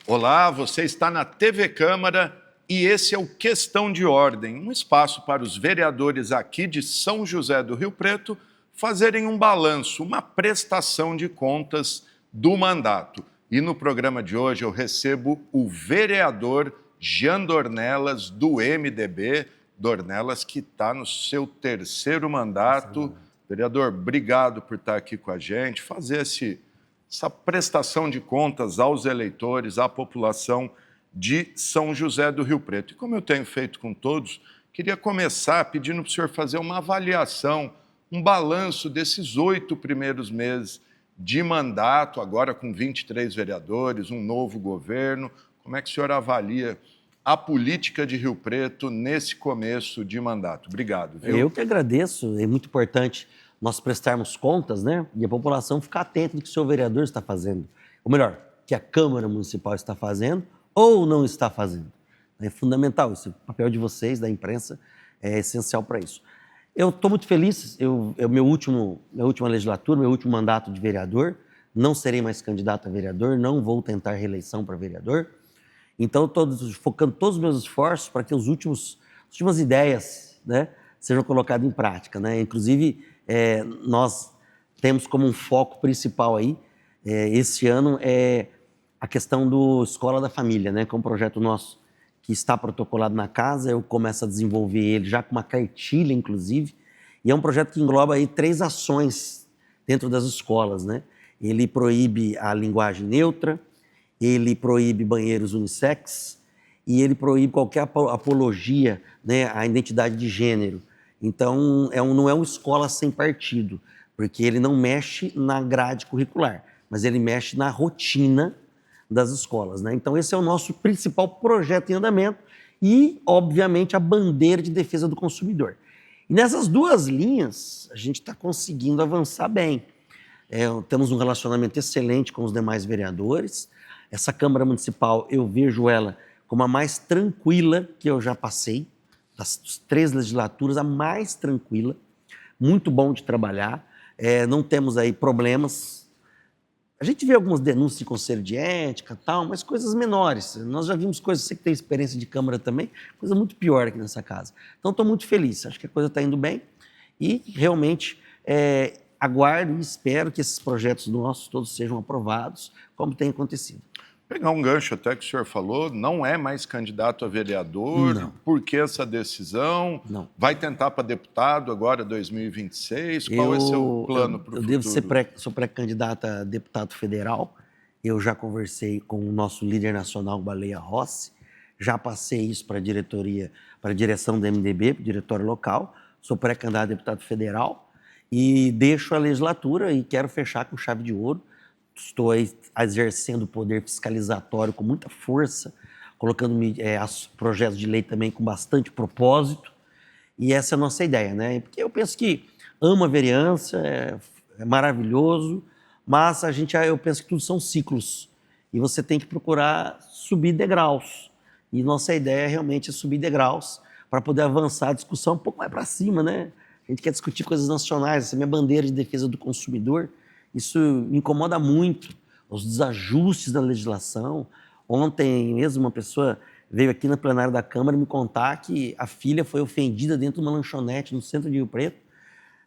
Olá, você está na TV Câmara e esse é o Questão de Ordem, um espaço para os vereadores aqui de São José do Rio Preto fazerem um balanço, uma prestação de contas do mandato. E no programa de hoje eu recebo o vereador Jean Dornelas, do MDB, Dornelas que está no seu terceiro mandato. Vereador, obrigado por estar aqui com a gente, fazer essa prestação de contas aos eleitores, à população de São José do Rio Preto. E como eu tenho feito com todos, queria começar pedindo para o senhor fazer uma avaliação, um balanço desses 8 primeiros meses de mandato, agora com 23 vereadores, um novo governo. Como é que o senhor avalia a política de Rio Preto nesse começo de mandato? Obrigado. Viu? Eu que agradeço, é muito importante nós prestarmos contas, né? E a população ficar atenta do que o seu vereador está fazendo. Ou melhor, que a Câmara Municipal está fazendo ou não está fazendo. É fundamental isso. O papel de vocês, da imprensa, é essencial para isso. Eu estou muito feliz. Minha última legislatura, meu último mandato de vereador, não serei mais candidato a vereador, não vou tentar reeleição para vereador. Então, estou focando todos os meus esforços para que as últimas ideias, né, sejam colocadas em prática, né? Inclusive, nós temos como um foco principal aí, esse ano, a questão do Escola da Família, né? Que é um projeto nosso que está protocolado na casa. Eu começo a desenvolver ele já com uma cartilha, inclusive, e é um projeto que engloba aí 3 ações dentro das escolas, né? Ele proíbe a linguagem neutra, ele proíbe banheiros unissex e ele proíbe qualquer apologia, né, à identidade de gênero. Então, não é uma escola sem partido, porque ele não mexe na grade curricular, mas ele mexe na rotina das escolas, né? Então, esse é o nosso principal projeto em andamento e, obviamente, a bandeira de defesa do consumidor. E nessas 2 linhas, a gente está conseguindo avançar bem. Temos um relacionamento excelente com os demais vereadores. Essa Câmara Municipal, eu vejo ela como a mais tranquila que eu já passei, das 3 legislaturas, a mais tranquila, muito bom de trabalhar, não temos aí problemas. A gente vê algumas denúncias de conselho de ética e tal, mas coisas menores. Nós já vimos coisas, você que tem experiência de Câmara também, coisa muito pior aqui nessa casa. Então, estou muito feliz, acho que a coisa está indo bem e realmente aguardo e espero que esses projetos nossos todos sejam aprovados, como tem acontecido. Pegar um gancho até que o senhor falou, não é mais candidato a vereador, Não. Por que essa decisão? Não. Vai tentar para deputado agora, 2026? Qual é o seu plano para o futuro? Sou pré-candidato a deputado federal, eu já conversei com o nosso líder nacional, Baleia Rossi, já passei isso para a direção do MDB, para o diretório local, sou pré-candidato a deputado federal e deixo a legislatura e quero fechar com chave de ouro. Estou aí exercendo o poder fiscalizatório com muita força, colocando projetos de lei também com bastante propósito. E essa é a nossa ideia, né? Porque eu penso que amo a vereança, é maravilhoso, mas eu penso que tudo são ciclos. E você tem que procurar subir degraus. E nossa ideia realmente é subir degraus para poder avançar a discussão um pouco mais para cima, né? A gente quer discutir coisas nacionais, essa é a minha bandeira de defesa do consumidor. Isso me incomoda muito, os desajustes da legislação. Ontem mesmo uma pessoa veio aqui na plenária da Câmara me contar que a filha foi ofendida dentro de uma lanchonete no centro de Rio Preto.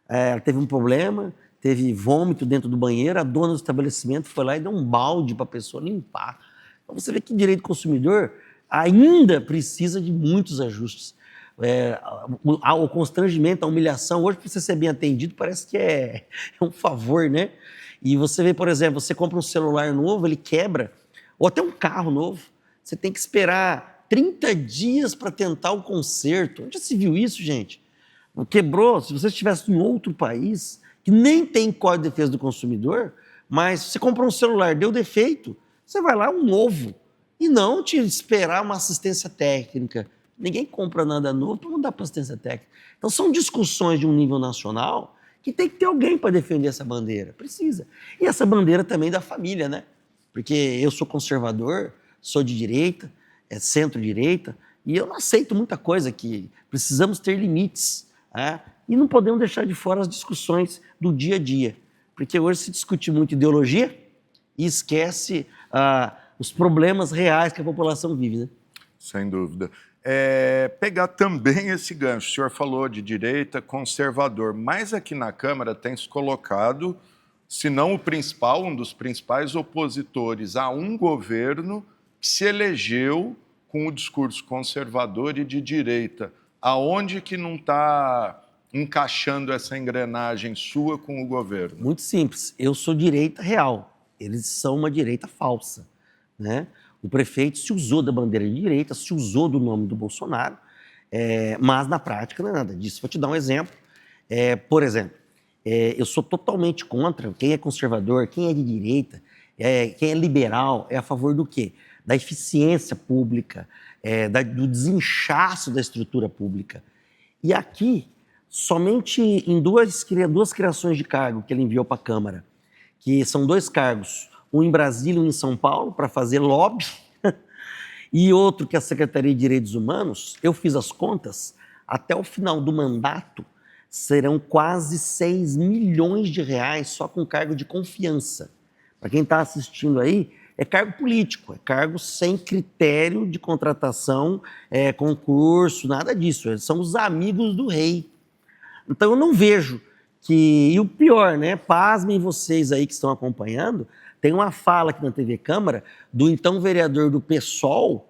Ela teve um problema, teve vômito dentro do banheiro, a dona do estabelecimento foi lá e deu um balde para a pessoa limpar. Então você vê que o direito do consumidor ainda precisa de muitos ajustes. O constrangimento, a humilhação, hoje para você ser bem atendido parece que é um favor, né? E você vê, por exemplo, você compra um celular novo, ele quebra, ou até um carro novo, você tem que esperar 30 dias para tentar o conserto. Onde já se viu isso, gente? Quebrou, se você estivesse em outro país, que nem tem Código de Defesa do Consumidor, mas você comprou um celular, deu defeito, você vai lá, um novo, e não te esperar uma assistência técnica. Ninguém compra nada novo para não dar para assistência técnica. Então, são discussões de um nível nacional que tem que ter alguém para defender essa bandeira. Precisa. E essa bandeira também da família, né? Porque eu sou conservador, sou de direita, centro-direita, e eu não aceito muita coisa aqui. Precisamos ter limites, né? E não podemos deixar de fora as discussões do dia a dia. Porque hoje se discute muito ideologia e esquece os problemas reais que a população vive, né? Sem dúvida. Pegar também esse gancho, o senhor falou de direita, conservador, mas aqui na Câmara tem se colocado, se não o principal, um dos principais opositores a um governo que se elegeu com o discurso conservador e de direita. Aonde que não está encaixando essa engrenagem sua com o governo? Muito simples. Eu sou direita real. Eles são uma direita falsa, né? O prefeito se usou da bandeira de direita, se usou do nome do Bolsonaro, mas na prática não é nada disso. Vou te dar um exemplo. Por exemplo, eu sou totalmente contra quem é conservador, quem é de direita, quem é liberal, é a favor do quê? Da eficiência pública, do desinchaço da estrutura pública. E aqui, somente em duas criações de cargo que ele enviou para a Câmara, que são 2 cargos, um em Brasília e um em São Paulo, para fazer lobby, e outro que é a Secretaria de Direitos Humanos, eu fiz as contas, até o final do mandato serão quase 6 milhões de reais só com cargo de confiança. Para quem está assistindo aí, é cargo político, é cargo sem critério de contratação, concurso, nada disso. Eles são os amigos do rei. Então eu não vejo que... E o pior, né? Pasmem vocês aí que estão acompanhando, tem uma fala aqui na TV Câmara do então vereador do PSOL,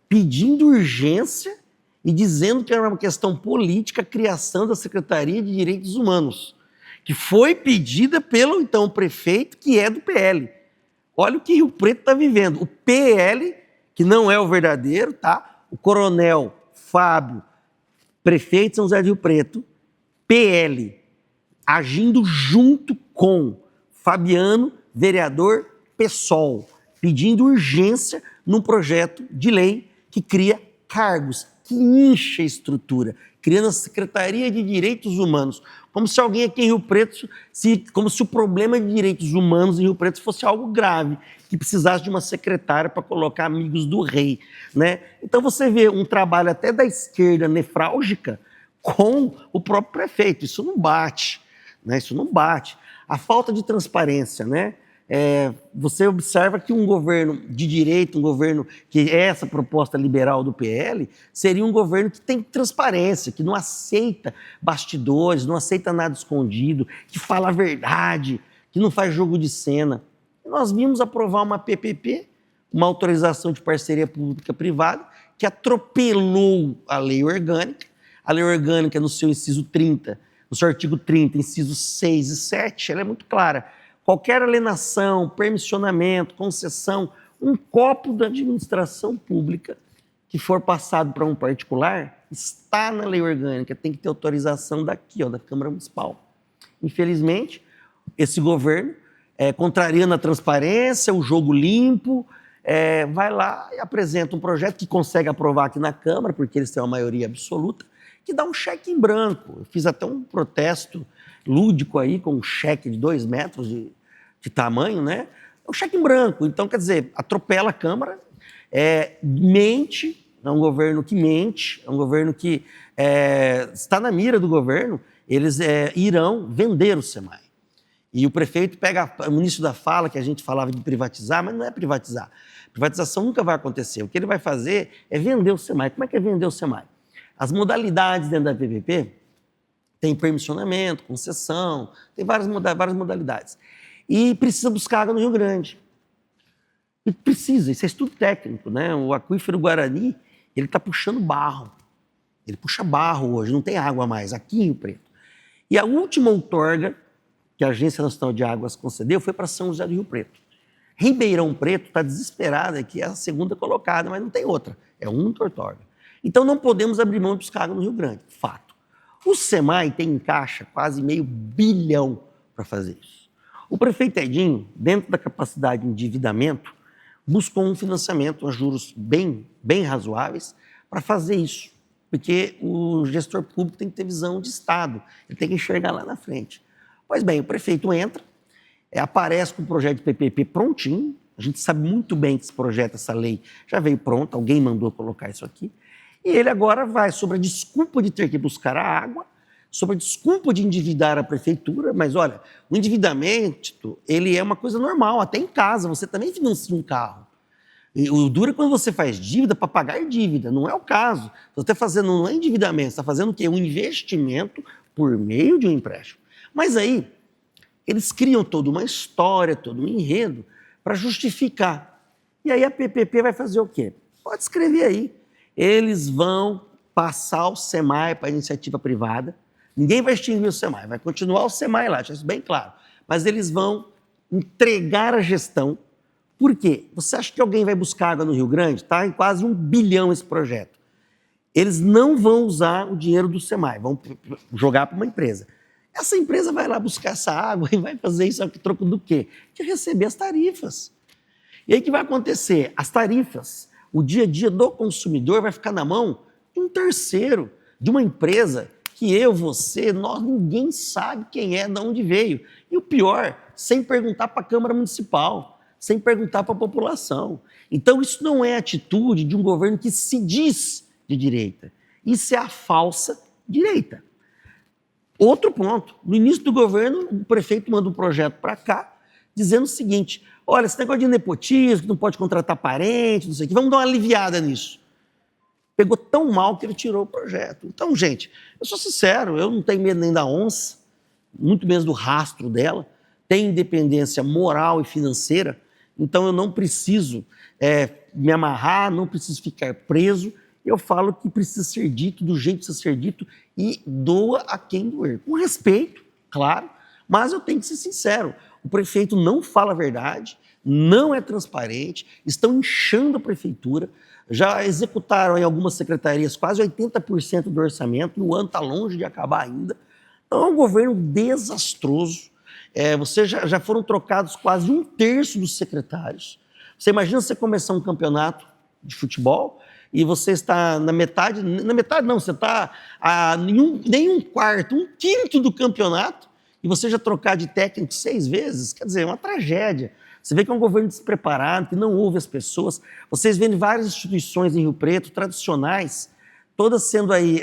pedindo urgência e dizendo que era uma questão política a criação da Secretaria de Direitos Humanos, que foi pedida pelo então prefeito, que é do PL. Olha o que Rio Preto está vivendo. O PL, que não é o verdadeiro, tá? O coronel Fábio, prefeito de São José do Rio Preto, PL, agindo junto com Fabiano, vereador PSOL, pedindo urgência num projeto de lei que cria cargos, que incha a estrutura, criando a Secretaria de Direitos Humanos, como se alguém aqui em Rio Preto, como se o problema de direitos humanos em Rio Preto fosse algo grave, que precisasse de uma secretária para colocar amigos do rei, né? Então você vê um trabalho até da esquerda nefrálgica com o próprio prefeito. Isso não bate, né? Isso não bate. A falta de transparência, né? Você observa que um governo de direita, um governo que é essa proposta liberal do PL, seria um governo que tem transparência, que não aceita bastidores, não aceita nada escondido, que fala a verdade, que não faz jogo de cena. Nós vimos aprovar uma PPP, uma autorização de parceria pública-privada, que atropelou a lei orgânica. A lei orgânica, no seu inciso 30, no seu artigo 30, incisos 6 e 7, ela é muito clara. Qualquer alienação, permissionamento, concessão, um copo da administração pública que for passado para um particular, está na lei orgânica, tem que ter autorização daqui, da Câmara Municipal. Infelizmente, esse governo, contrariando a transparência, o jogo limpo, vai lá e apresenta um projeto que consegue aprovar aqui na Câmara, porque eles têm uma maioria absoluta, que dá um cheque em branco. Eu fiz até um protesto lúdico aí, com um cheque de 2 metros de tamanho, né? É um cheque em branco. Então, quer dizer, atropela a Câmara, mente, é um governo que mente, é um governo que está na mira do governo, eles irão vender o SEMAI. E o prefeito pega o início da fala, que a gente falava de privatizar, mas não é privatizar. Privatização nunca vai acontecer. O que ele vai fazer é vender o SEMAI. Como é que é vender o SEMAI? As modalidades dentro da PPP tem permissionamento, concessão, tem várias modalidades. E precisa buscar água no Rio Grande. E precisa, isso é estudo técnico, né? O aquífero Guarani, ele está puxando barro. Ele puxa barro hoje, não tem água mais, aqui em Rio Preto. E a última outorga que a Agência Nacional de Águas concedeu foi para São José do Rio Preto. Ribeirão Preto está desesperada, que é a segunda colocada, mas não tem outra. É a única outorga. Então não podemos abrir mão de buscar água no Rio Grande, fato. O SEMAI tem em caixa quase meio bilhão para fazer isso. O prefeito Edinho, dentro da capacidade de endividamento, buscou um financiamento a juros bem razoáveis para fazer isso, porque o gestor público tem que ter visão de Estado, ele tem que enxergar lá na frente. Pois bem, o prefeito entra, aparece com o projeto de PPP prontinho, a gente sabe muito bem que esse projeto, essa lei, já veio pronta, alguém mandou colocar isso aqui, e ele agora vai, sobre a desculpa de ter que buscar a água, sobre a desculpa de endividar a prefeitura, mas olha, o endividamento, ele é uma coisa normal, até em casa, você também financia um carro. E o duro é quando você faz dívida para pagar dívida, não é o caso. Você está fazendo, não é endividamento, você está fazendo o quê? Um investimento por meio de um empréstimo. Mas aí, eles criam toda uma história, todo um enredo para justificar. E aí a PPP vai fazer o quê? Pode escrever aí. Eles vão passar o SEMAI para a iniciativa privada. Ninguém vai extinguir o SEMAI, vai continuar o SEMAI lá, deixa isso bem claro. Mas eles vão entregar a gestão. Por quê? Você acha que alguém vai buscar água no Rio Grande? Está em quase 1 bilhão esse projeto. Eles não vão usar o dinheiro do SEMAI, vão jogar para uma empresa. Essa empresa vai lá buscar essa água e vai fazer isso a troco do quê? De receber as tarifas. E aí o que vai acontecer? As tarifas, o dia a dia do consumidor vai ficar na mão de um terceiro, de uma empresa que eu, você, nós, ninguém sabe quem é, de onde veio. E o pior, sem perguntar para a Câmara Municipal, sem perguntar para a população. Então isso não é atitude de um governo que se diz de direita. Isso é a falsa direita. Outro ponto, no início do governo, o prefeito manda um projeto para cá, dizendo o seguinte, olha, esse negócio de nepotismo, não pode contratar parente, não sei o que, vamos dar uma aliviada nisso. Pegou tão mal que ele tirou o projeto. Então, gente, eu sou sincero, eu não tenho medo nem da onça, muito menos do rastro dela, tem independência moral e financeira, então eu não preciso me amarrar, não preciso ficar preso. Eu falo que precisa ser dito do jeito que precisa ser dito e doa a quem doer. Com respeito, claro, mas eu tenho que ser sincero. O prefeito não fala a verdade, não é transparente, estão inchando a prefeitura, já executaram em algumas secretarias quase 80% do orçamento, o ano está longe de acabar ainda. Então é um governo desastroso. Você já foram trocados quase 1/3 dos secretários. Você imagina você começar um campeonato de futebol e você está na metade não, você está nem 1/4, 1/5 do campeonato e você já trocar de técnico 6 vezes, quer dizer, é uma tragédia. Você vê que é um governo despreparado, que não ouve as pessoas. Vocês veem várias instituições em Rio Preto, tradicionais, todas sendo aí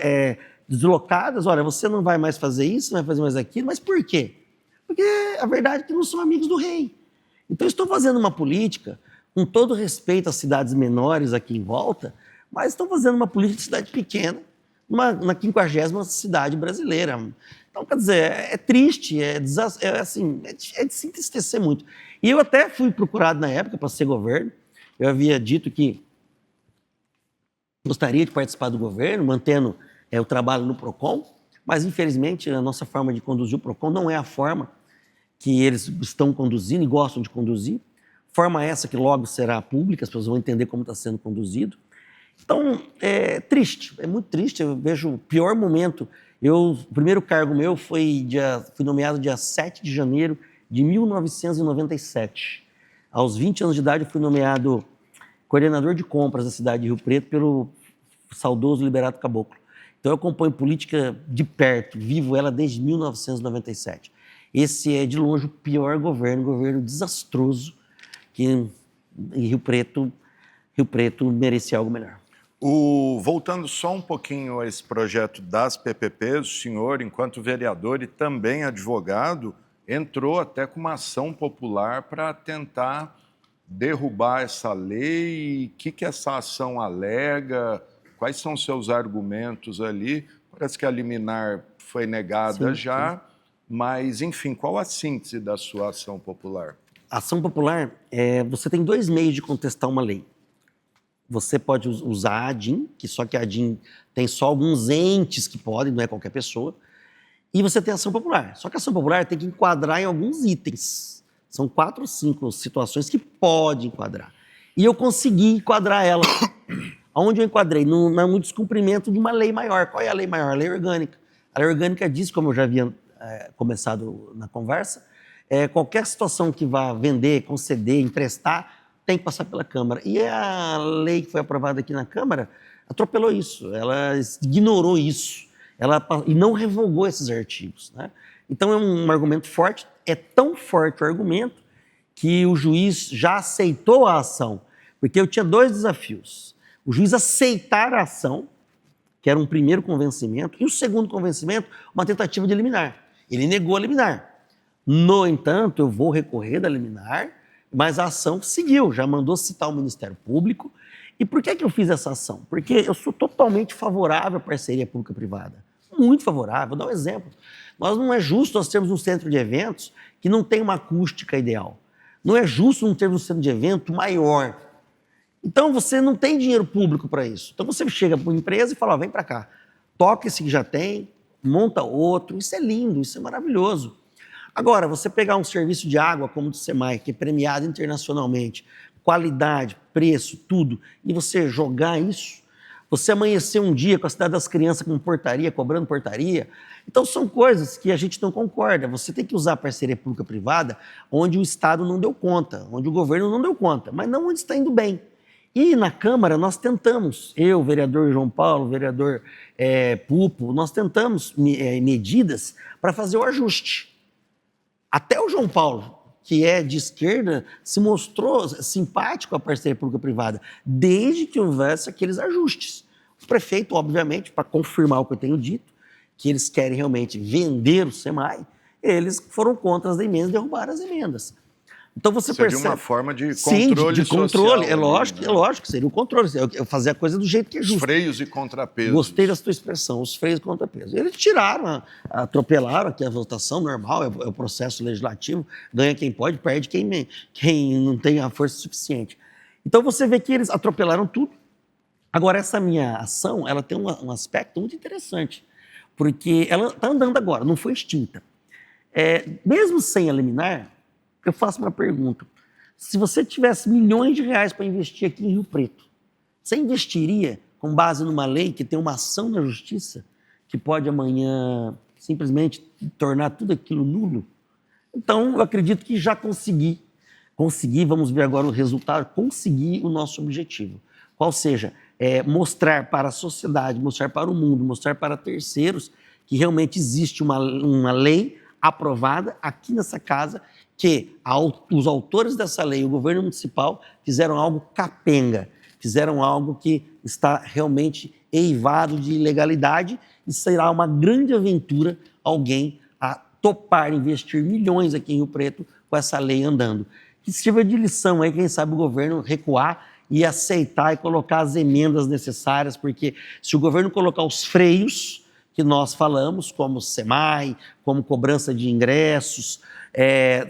deslocadas. Olha, você não vai mais fazer isso, não vai fazer mais aquilo, mas por quê? Porque a verdade é que não são amigos do rei. Então, estou fazendo uma política, com todo respeito às cidades menores aqui em volta, mas estão fazendo uma política de cidade pequena, na 50ª cidade brasileira. Então, quer dizer, é triste, é de se entristecer muito. E eu até fui procurado na época para ser governo, eu havia dito que gostaria de participar do governo, mantendo o trabalho no PROCON, mas infelizmente a nossa forma de conduzir o PROCON não é a forma que eles estão conduzindo e gostam de conduzir, forma essa que logo será pública, as pessoas vão entender como está sendo conduzido. Então, é triste, é muito triste, eu vejo o pior momento. O primeiro cargo meu fui nomeado dia 7 de janeiro de 1997. Aos 20 anos de idade, eu fui nomeado coordenador de compras da cidade de Rio Preto pelo saudoso Liberato Caboclo. Então, eu acompanho política de perto, vivo ela desde 1997. Esse é, de longe, o pior governo desastroso, que em Rio Preto merecia algo melhor. Voltando só um pouquinho a esse projeto das PPPs, o senhor, enquanto vereador e também advogado, entrou até com uma ação popular para tentar derrubar essa lei. O que essa ação alega? Quais são seus argumentos ali? Parece que a liminar foi negada já, mas, enfim, qual a síntese da sua ação popular? A ação popular, você tem 2 meios de contestar uma lei. Você pode usar a ADIM, só que a ADIM tem só alguns entes que podem, não é qualquer pessoa. E você tem a ação popular. Só que a ação popular tem que enquadrar em alguns itens. São 4 ou 5 situações que pode enquadrar. E eu consegui enquadrar ela. Aonde eu enquadrei? No descumprimento de uma lei maior. Qual é a lei maior? A lei orgânica. A lei orgânica diz, como eu já havia começado na conversa, qualquer situação que vá vender, conceder, emprestar, tem que passar pela Câmara. E a lei que foi aprovada aqui na Câmara atropelou isso, ela ignorou isso, e não revogou esses artigos, né? Então é um argumento forte, é tão forte o argumento que o juiz já aceitou a ação, porque eu tinha 2 desafios. O juiz aceitar a ação que era um primeiro convencimento, e o segundo convencimento, uma tentativa de liminar. Ele negou a liminar. No entanto, eu vou recorrer da liminar, mas a ação seguiu, já mandou citar o Ministério Público. E por que eu fiz essa ação? Porque eu sou totalmente favorável à parceria pública-privada. Muito favorável. Vou dar um exemplo. Não é justo nós termos um centro de eventos que não tem uma acústica ideal. Não é justo não termos um centro de evento maior. Então, você não tem dinheiro público para isso. Então, você chega para uma empresa e fala, vem para cá, toca esse que já tem, monta outro. Isso é lindo, isso é maravilhoso. Agora, você pegar um serviço de água como o do SEMAI, que é premiado internacionalmente, qualidade, preço, tudo, e você jogar isso, você amanhecer um dia com a cidade das crianças com portaria, cobrando portaria. Então, são coisas que a gente não concorda. Você tem que usar a parceria pública-privada onde o Estado não deu conta, onde o governo não deu conta, mas não onde está indo bem. E na Câmara nós tentamos, eu, vereador João Paulo, vereador Pupo, nós tentamos medidas para fazer o ajuste. Até o João Paulo, que é de esquerda, se mostrou simpático à parceria pública-privada, desde que houvesse aqueles ajustes. O prefeito, obviamente, para confirmar o que eu tenho dito, que eles querem realmente vender o SEMAI, eles foram contra as emendas e derrubaram as emendas. Então você percebe... Seria uma forma de controle de controle, social, é lógico, né? É lógico que seria o controle, eu fazer a coisa do jeito que é justo. Os freios e contrapesos. Gostei da sua expressão, os freios e contrapesos. Eles tiraram, atropelaram aqui a votação normal, é o processo legislativo, ganha quem pode, perde quem não tem a força suficiente. Então você vê que eles atropelaram tudo. Agora, essa minha ação, ela tem um aspecto muito interessante, porque ela está andando agora, não foi extinta. Mesmo sem a liminar, eu faço uma pergunta. Se você tivesse milhões de reais para investir aqui em Rio Preto, você investiria com base numa lei que tem uma ação na justiça que pode amanhã simplesmente tornar tudo aquilo nulo? Então, eu acredito que já consegui, vamos ver agora o resultado, consegui o nosso objetivo. Qual seja, mostrar para a sociedade, mostrar para o mundo, mostrar para terceiros que realmente existe uma lei aprovada aqui nessa casa, que os autores dessa lei, o governo municipal, fizeram algo capenga, fizeram algo que está realmente eivado de ilegalidade e será uma grande aventura alguém a topar investir milhões aqui em Rio Preto com essa lei andando. Que sirva de lição aí, quem sabe o governo recuar e aceitar e colocar as emendas necessárias, porque se o governo colocar os freios que nós falamos, como SEMAI, como cobrança de ingressos,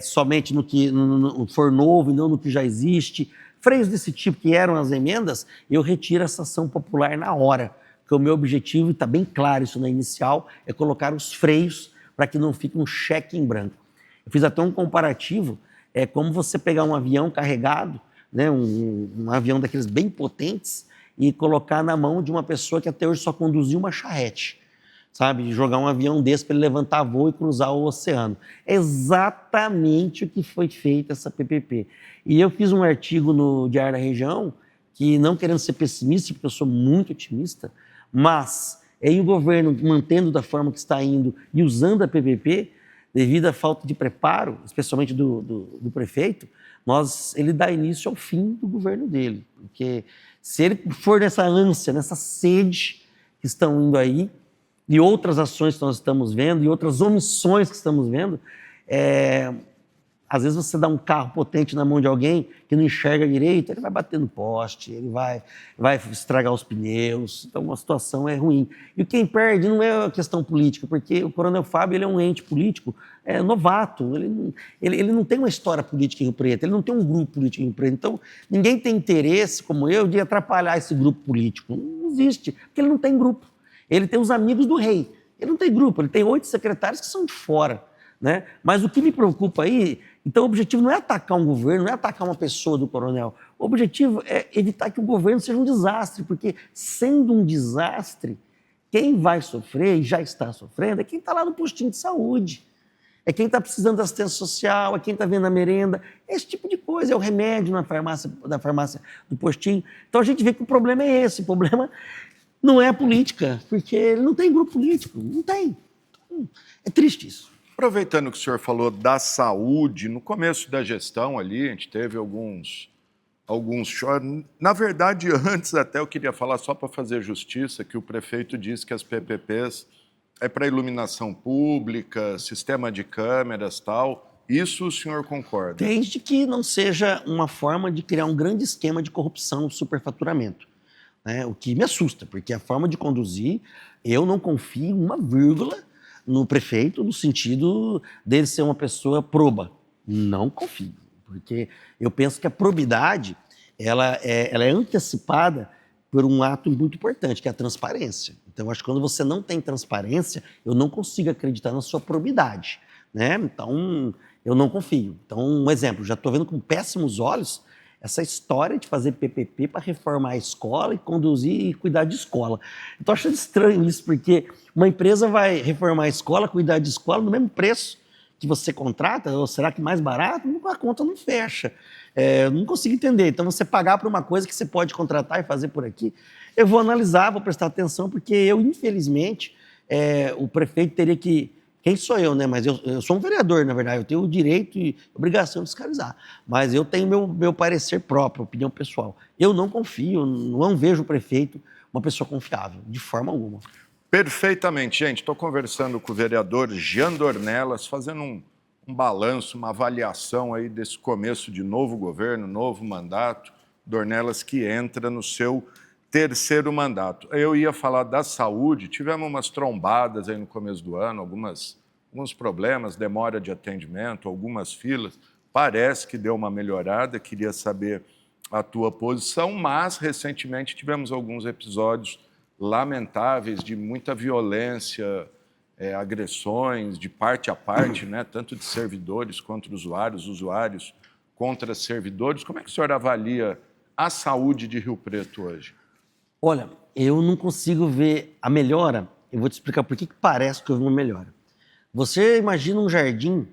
somente no que for novo e não no que já existe, freios desse tipo que eram as emendas, eu retiro essa ação popular na hora, porque o meu objetivo, e está bem claro isso na inicial, é colocar os freios para que não fique um cheque em branco. Eu fiz até um comparativo, como você pegar um avião carregado, né, um avião daqueles bem potentes, e colocar na mão de uma pessoa que até hoje só conduziu uma charrete. Sabe, jogar um avião desse para ele levantar voo e cruzar o oceano. É exatamente o que foi feito essa PPP. E eu fiz um artigo no Diário da Região, que não querendo ser pessimista, porque eu sou muito otimista, mas o governo mantendo da forma que está indo e usando a PPP, devido à falta de preparo, especialmente do prefeito, ele dá início ao fim do governo dele. Porque se ele for nessa ânsia, nessa sede que estão indo aí, e outras ações que nós estamos vendo, e outras omissões que estamos vendo, às vezes você dá um carro potente na mão de alguém que não enxerga direito, ele vai bater no poste, ele vai estragar os pneus, então a situação é ruim. E quem perde não é a questão política, porque o Coronel Fábio ele é um ente político novato, ele não tem uma história política em Rio Preto, ele não tem um grupo político em Rio Preto, então ninguém tem interesse, como eu, de atrapalhar esse grupo político, não existe, porque ele não tem grupo. Ele tem os amigos do rei, ele não tem grupo, ele tem 8 secretários que são de fora, né? Mas o que me preocupa aí, então o objetivo não é atacar um governo, não é atacar uma pessoa do coronel, o objetivo é evitar que o governo seja um desastre, porque sendo um desastre, quem vai sofrer e já está sofrendo é quem está lá no postinho de saúde, é quem está precisando da assistência social, é quem está vendo a merenda, esse tipo de coisa, é o remédio da farmácia do postinho. Então a gente vê que o problema é esse, o problema não é a política, porque ele não tem grupo político, não tem. É triste isso. Aproveitando que o senhor falou da saúde, no começo da gestão ali, a gente teve alguns alguns choram. Na verdade, antes até eu queria falar, só para fazer justiça, que o prefeito disse que as PPPs é para iluminação pública, sistema de câmeras, tal. Isso o senhor concorda? Desde que não seja uma forma de criar um grande esquema de corrupção, superfaturamento, né? O que me assusta, porque a forma de conduzir, eu não confio uma vírgula no prefeito, no sentido dele ser uma pessoa proba. Não confio, porque eu penso que a probidade ela é antecipada por um ato muito importante, que é a transparência. Então, eu acho que quando você não tem transparência, eu não consigo acreditar na sua probidade, né? Então, eu não confio. Então, um exemplo, já estou vendo com péssimos olhos essa história de fazer PPP para reformar a escola e conduzir e cuidar de escola. Estou achando estranho isso, porque uma empresa vai reformar a escola, cuidar de escola no mesmo preço que você contrata, ou será que mais barato? A conta não fecha. Não consigo entender. Então, você pagar por uma coisa que você pode contratar e fazer por aqui, eu vou analisar, vou prestar atenção, porque eu, infelizmente, o prefeito teria que... Quem sou eu, né? Mas eu sou um vereador, na verdade. Eu tenho o direito e obrigação de fiscalizar. Mas eu tenho meu parecer próprio, opinião pessoal. Eu não confio, não vejo o prefeito uma pessoa confiável, de forma alguma. Perfeitamente, gente. Estou conversando com o vereador Jean Dornelas, fazendo um balanço, uma avaliação aí desse começo de novo governo, novo mandato. Dornelas que entra no seu terceiro mandato. Eu ia falar da saúde, tivemos umas trombadas aí no começo do ano, alguns problemas, demora de atendimento, algumas filas. Parece que deu uma melhorada, queria saber a tua posição, mas recentemente tivemos alguns episódios lamentáveis de muita violência, agressões de parte a parte, né? Tanto de servidores quanto de usuários contra servidores. Como é que o senhor avalia a saúde de Rio Preto hoje? Olha, eu não consigo ver a melhora. Eu vou te explicar por que parece que houve uma melhora. Você imagina um jardim,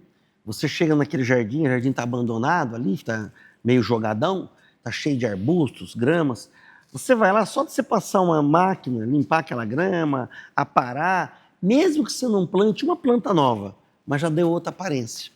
você chega naquele jardim, o jardim está abandonado ali, está meio jogadão, está cheio de arbustos, gramas. Você vai lá, só de você passar uma máquina, limpar aquela grama, aparar, mesmo que você não plante uma planta nova, mas já deu outra aparência.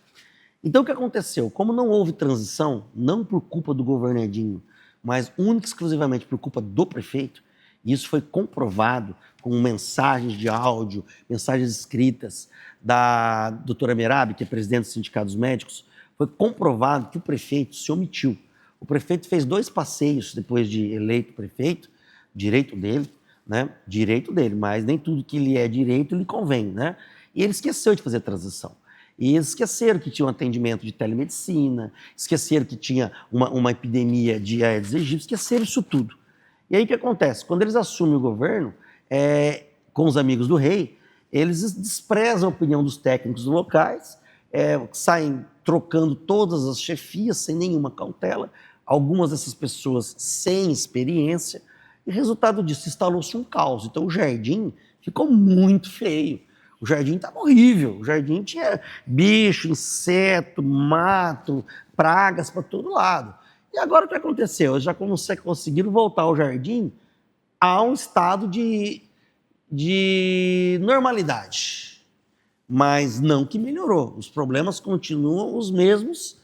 Então, o que aconteceu? Como não houve transição, não por culpa do governo Edinho, mas única e exclusivamente por culpa do prefeito, e isso foi comprovado com mensagens de áudio, mensagens escritas da doutora Merab, que é presidente do Sindicato dos Médicos, foi comprovado que o prefeito se omitiu. O prefeito fez 2 passeios depois de eleito prefeito, direito dele, né? Direito dele, mas nem tudo que lhe é direito lhe convém, né? E ele esqueceu de fazer a transição. E eles esqueceram que tinha um atendimento de telemedicina, esqueceram que tinha uma epidemia de Aedes aegypti, esqueceram isso tudo. E aí o que acontece? Quando eles assumem o governo, com os amigos do rei, eles desprezam a opinião dos técnicos locais, saem trocando todas as chefias sem nenhuma cautela, algumas dessas pessoas sem experiência, e resultado disso, instalou-se um caos. Então o jardim ficou muito feio. O jardim estava horrível, o jardim tinha bicho, inseto, mato, pragas para todo lado. E agora o que aconteceu? Eles já conseguiram voltar ao jardim a um estado de normalidade, mas não que melhorou. Os problemas continuam os mesmos,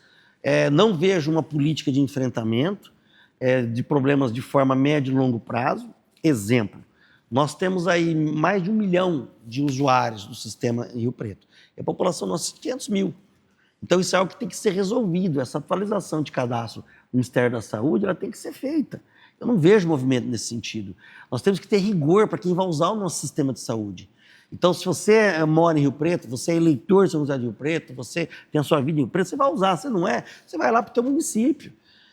não vejo uma política de enfrentamento de problemas de forma médio e longo prazo. Exemplo. Nós temos aí mais de 1 milhão de usuários do sistema em Rio Preto. E a população nossa é 500 mil. Então, isso é algo que tem que ser resolvido. Essa atualização de cadastro do Ministério da Saúde, ela tem que ser feita. Eu não vejo movimento nesse sentido. Nós temos que ter rigor para quem vai usar o nosso sistema de saúde. Então, se você mora em Rio Preto, você é eleitor de São José de Rio Preto, você tem a sua vida em Rio Preto, você vai usar. Se não é, você vai lá para o teu município.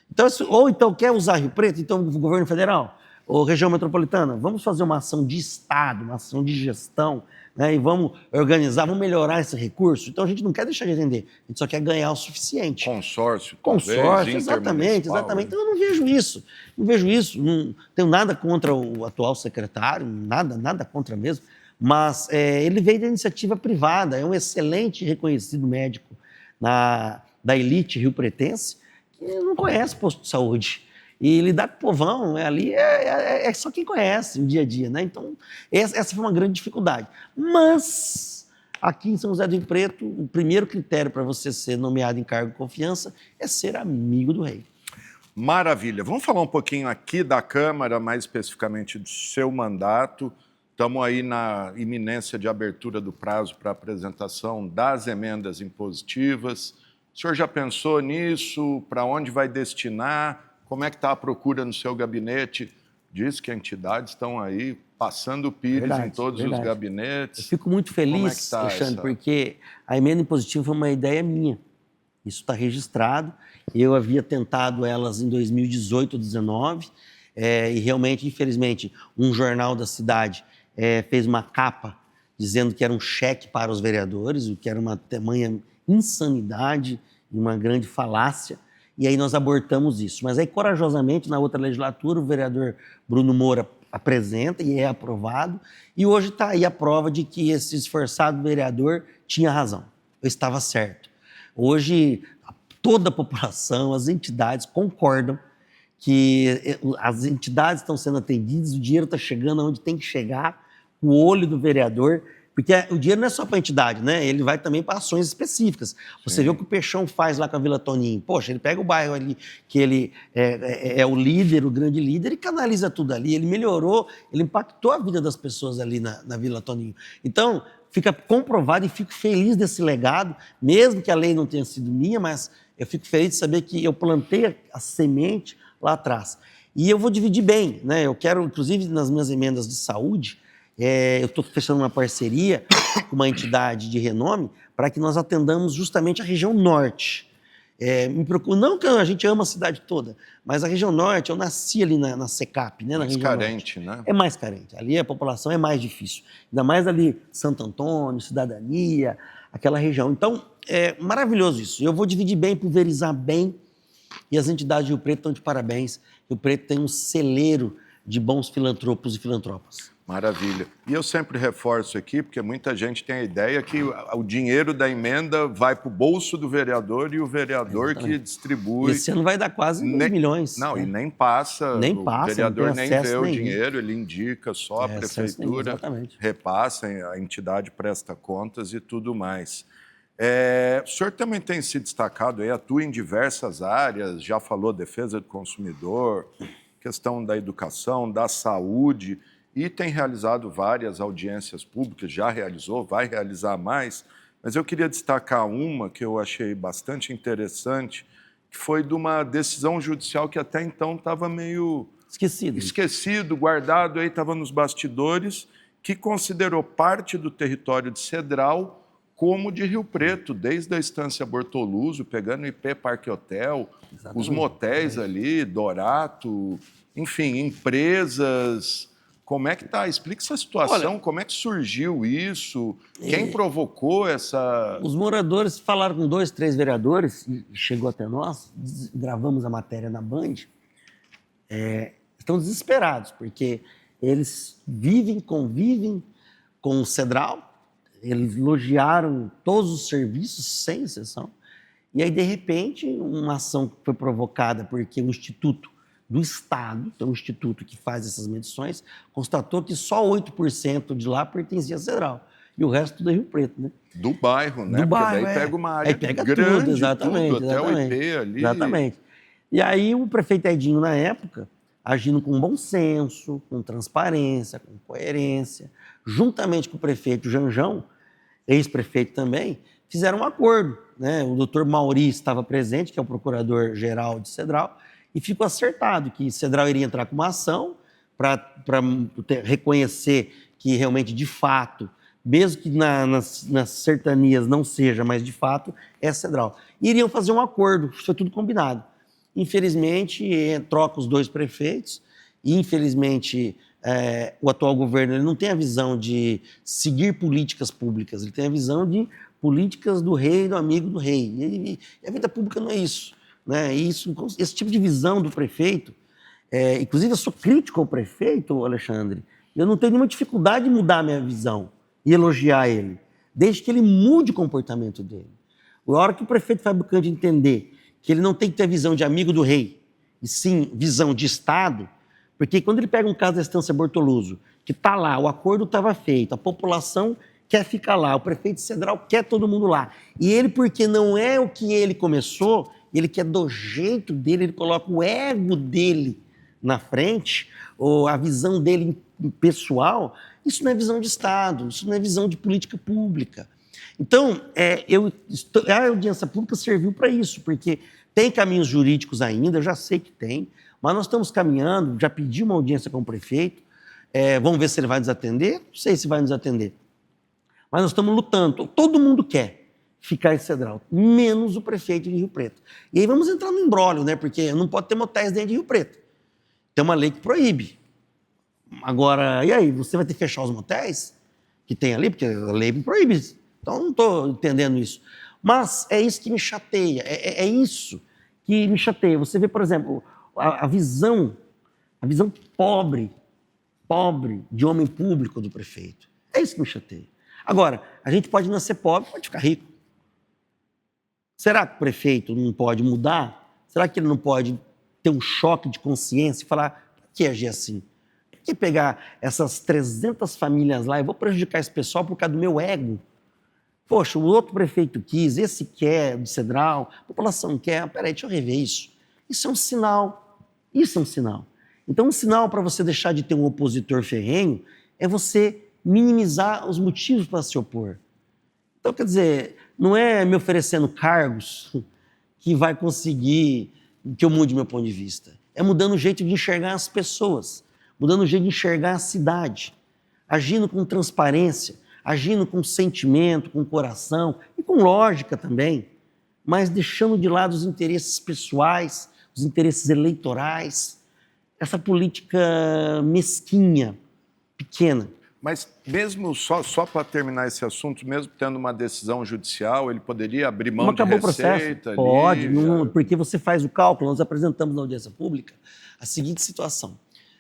Então, ou então quer usar Rio Preto, então o governo federal ou região metropolitana, vamos fazer uma ação de Estado, uma ação de gestão, né, e vamos organizar, vamos melhorar esse recurso. Então a gente não quer deixar de atender, a gente só quer ganhar o suficiente. Consórcio, talvez, exatamente. Então eu não vejo isso. Não tenho nada contra o atual secretário, nada contra mesmo, mas ele veio da iniciativa privada, é um excelente reconhecido médico da elite rio-pretense, que não conhece posto de saúde. E lidar com o povão ali é só quem conhece o dia a dia, né? Então, essa foi uma grande dificuldade. Mas, aqui em São José do Rio Preto, o primeiro critério para você ser nomeado em cargo de confiança é ser amigo do rei. Maravilha. Vamos falar um pouquinho aqui da Câmara, mais especificamente do seu mandato. Estamos aí na iminência de abertura do prazo para apresentação das emendas impositivas. O senhor já pensou nisso? Para onde vai destinar? Como é que está a procura no seu gabinete? Diz que entidades estão aí passando o pires em todos os gabinetes. Eu fico muito feliz, Alexandre, porque a emenda impositiva foi uma ideia minha. Isso está registrado. Eu havia tentado elas em 2018, 2019, e realmente, infelizmente, um jornal da cidade fez uma capa dizendo que era um cheque para os vereadores, o que era uma tamanha insanidade e uma grande falácia. E aí nós abortamos isso. Mas aí, corajosamente, na outra legislatura, o vereador Bruno Moura apresenta e é aprovado. E hoje está aí a prova de que esse esforçado vereador tinha razão. Eu estava certo. Hoje, toda a população, as entidades concordam que as entidades estão sendo atendidas, o dinheiro está chegando onde tem que chegar, o olho do vereador, porque o dinheiro não é só para a entidade, né? Ele vai também para ações específicas. Você vê o que o Peixão faz lá com a Vila Toninho. Poxa, ele pega o bairro ali, que ele é o líder, o grande líder, e canaliza tudo ali. Ele melhorou, ele impactou a vida das pessoas ali na Vila Toninho. Então, fica comprovado e fico feliz desse legado, mesmo que a lei não tenha sido minha, mas eu fico feliz de saber que eu plantei a semente lá atrás. E eu vou dividir bem, né? Eu quero, inclusive, nas minhas emendas de saúde, eu estou fechando uma parceria com uma entidade de renome para que nós atendamos justamente a região norte. Me preocupo, não que a gente ama a cidade toda, mas a região norte, eu nasci ali na SECAP, né? Na mais região carente, norte. Né? É mais carente. Ali a população é mais difícil. Ainda mais ali Santo Antônio, Cidadania, aquela região. Então, é maravilhoso isso. Eu vou dividir bem, pulverizar bem, e as entidades de Rio Preto estão de parabéns. Rio Preto tem um celeiro de bons filantropos e filantropas. Maravilha. E eu sempre reforço aqui, porque muita gente tem a ideia que o dinheiro da emenda vai para o bolso do vereador e o vereador que distribui. Esse ano vai dar quase 2 milhões. Não, e nem passa. Nem passa, o vereador não nem tem vê acesso o nenhum. dinheiro, ele indica só a prefeitura, repassa, a entidade presta contas e tudo mais. O senhor também tem se destacado, atua em diversas áreas, já falou defesa do consumidor, questão da educação, da saúde, e tem realizado várias audiências públicas, já realizou, vai realizar mais, mas eu queria destacar uma que eu achei bastante interessante, que foi de uma decisão judicial que até então estava meio esquecido, guardado, aí estava nos bastidores, que considerou parte do território de Cedral como de Rio Preto, desde a Estância Bortoluso, pegando IP Parque Hotel, os motéis ali, Dorato, enfim, empresas. Como é que está? Explica essa situação, como é que surgiu isso, quem provocou essa... Os moradores falaram com 2, 3 vereadores, e chegou até nós, gravamos a matéria na Band, estão desesperados, porque eles convivem com o Cedral, eles elogiaram todos os serviços, sem exceção, e aí, de repente, uma ação que foi provocada porque o Instituto do Estado, então o instituto que faz essas medições, constatou que só 8% de lá pertencia a Cedral. E o resto tudo é Rio Preto, né? Do bairro, né? Do bairro, porque daí pega uma área pega grande, tudo, exatamente, até o IP ali. Exatamente. E aí o prefeito Edinho, na época, agindo com bom senso, com transparência, com coerência, juntamente com o prefeito Janjão, ex-prefeito também, fizeram um acordo, né? O doutor Mauri estava presente, que é o procurador-geral de Cedral, e ficou acertado que Cedral iria entrar com uma ação para reconhecer que realmente, de fato, mesmo que nas cercanias não seja, mas de fato é Cedral. Iriam fazer um acordo, foi tudo combinado. Infelizmente, troca os 2 prefeitos, e infelizmente o atual governo ele não tem a visão de seguir políticas públicas, ele tem a visão de políticas do rei, do amigo do rei. E a vida pública não é isso. Né? Esse tipo de visão do prefeito, inclusive eu sou crítico ao prefeito, Alexandre, eu não tenho nenhuma dificuldade de mudar a minha visão e elogiar ele, desde que ele mude o comportamento dele. A hora que o prefeito Fábio Cândido entender que ele não tem que ter visão de amigo do rei, e sim visão de Estado, porque quando ele pega um caso da Estância Bortoluso, que está lá, o acordo estava feito, a população quer ficar lá, o prefeito Cedral quer todo mundo lá, e ele, porque não é o que ele começou, ele quer do jeito dele, ele coloca o ego dele na frente, ou a visão dele pessoal, isso não é visão de Estado, isso não é visão de política pública. Então, a audiência pública serviu para isso, porque tem caminhos jurídicos ainda, eu já sei que tem, mas nós estamos caminhando, já pedi uma audiência com o prefeito, vamos ver se ele vai nos atender, não sei se vai nos atender, mas nós estamos lutando, todo mundo quer ficar em Cedral, menos o prefeito de Rio Preto. E aí vamos entrar no imbróglio, né? Porque não pode ter motéis dentro de Rio Preto. Tem uma lei que proíbe. Agora, e aí, você vai ter que fechar os motéis que tem ali? Porque a lei me proíbe. Então, não estou entendendo isso. Mas é isso que me chateia, é isso que me chateia. Você vê, por exemplo, a visão pobre de homem público do prefeito. É isso que me chateia. Agora, a gente pode nascer pobre, pode ficar rico. Será que o prefeito não pode mudar? Será que ele não pode ter um choque de consciência e falar, por que agir assim? Por que pegar essas 300 famílias lá e vou prejudicar esse pessoal por causa do meu ego? Poxa, o outro prefeito quis, esse quer, de Cedral, a população quer. Peraí, deixa eu rever isso. Isso é um sinal. Isso é um sinal. Então, um sinal para você deixar de ter um opositor ferrenho é você minimizar os motivos para se opor. Então, quer dizer, não é me oferecendo cargos que vai conseguir que eu mude meu ponto de vista. É mudando o jeito de enxergar as pessoas, mudando o jeito de enxergar a cidade, agindo com transparência, agindo com sentimento, com coração e com lógica também, mas deixando de lado os interesses pessoais, os interesses eleitorais, essa política mesquinha, pequena. Mas mesmo só para terminar esse assunto, mesmo tendo uma decisão judicial, ele poderia abrir mão de receita? Pode, porque você faz o cálculo. Nós apresentamos na audiência pública a seguinte situação.